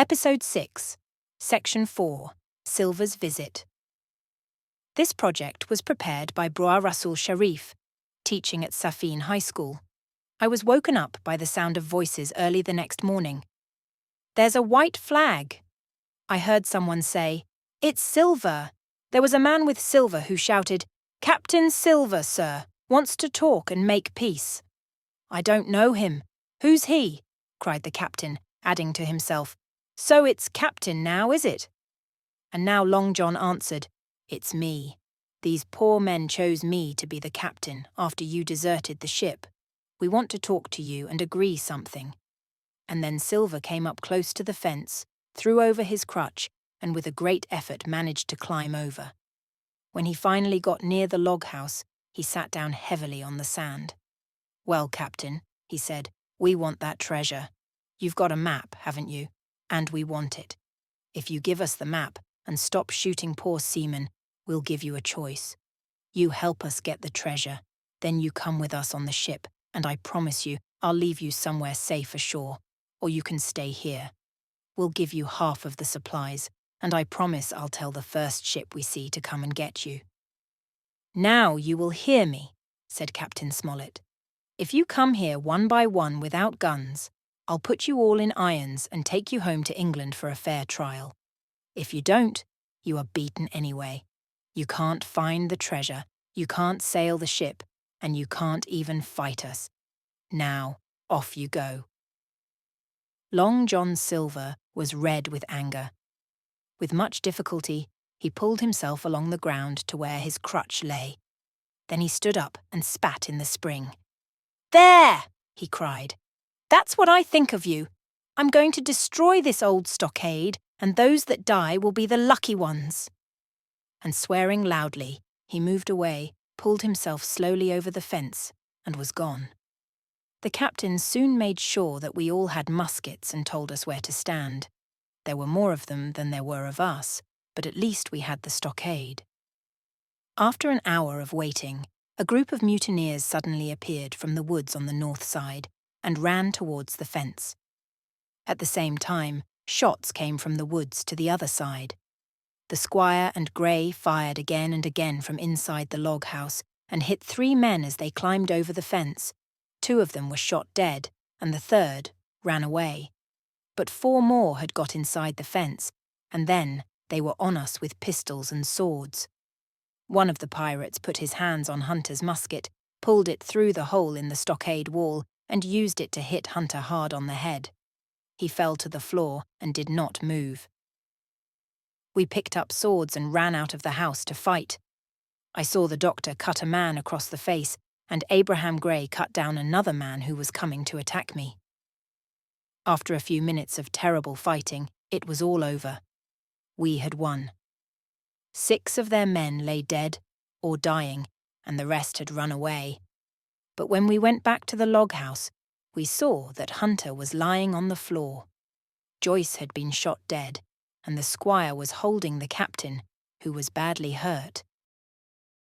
Episode 6, Section 4, Sylva's Visit. This project was prepared by Broa Rasul Sharif, teaching at Safin High School. I was woken up by the sound of voices early the next morning. "There's a white flag," I heard someone say. "It's Sylvă." There was a man with Sylvă who shouted, "Captain Sylvă, sir, wants to talk and make peace." "I don't know him. Who's he?" cried the captain, adding to himself, "So it's Captain now, is it?" And now Long John answered, "It's me. These poor men chose me to be the captain after you deserted the ship. We want to talk to you and agree something." And then Sylvă came up close to the fence, threw over his crutch, and with a great effort managed to climb over. When he finally got near the log house, he sat down heavily on the sand. "Well, Captain," he said, "we want that treasure. You've got a map, haven't you? And we want it. If you give us the map and stop shooting poor seamen, we'll give you a choice. You help us get the treasure, then you come with us on the ship, and I promise you I'll leave you somewhere safe ashore, or you can stay here. We'll give you half of the supplies, and I promise I'll tell the first ship we see to come and get you." "Now you will hear me," said Captain Smollett. "If you come here one by one without guns, I'll put you all in irons and take you home to England for a fair trial. If you don't, you are beaten anyway. You can't find the treasure, you can't sail the ship, and you can't even fight us. Now, off you go." Long John Silver was red with anger. With much difficulty, he pulled himself along the ground to where his crutch lay. Then he stood up and spat in the spring. "There!" he cried. "That's what I think of you. I'm going to destroy this old stockade, and those that die will be the lucky ones." And swearing loudly, he moved away, pulled himself slowly over the fence, and was gone. The captain soon made sure that we all had muskets and told us where to stand. There were more of them than there were of us, but at least we had the stockade. After an hour of waiting, a group of mutineers suddenly appeared from the woods on the north side and ran towards the fence. At the same time, shots came from the woods to the other side. The squire and Grey fired again and again from inside the log house and hit 3 men as they climbed over the fence. 2 of them were shot dead, and the third ran away. But 4 more had got inside the fence, and then they were on us with pistols and swords. One of the pirates put his hands on Hunter's musket, pulled it through the hole in the stockade wall, and used it to hit Hunter hard on the head. He fell to the floor and did not move. We picked up swords and ran out of the house to fight. I saw the doctor cut a man across the face, and Abraham Grey cut down another man who was coming to attack me. After a few minutes of terrible fighting, it was all over. We had won. 6 of their men lay dead or dying, and the rest had run away. But when we went back to the log house, we saw that Hunter was lying on the floor. Joyce had been shot dead, and the squire was holding the captain, who was badly hurt.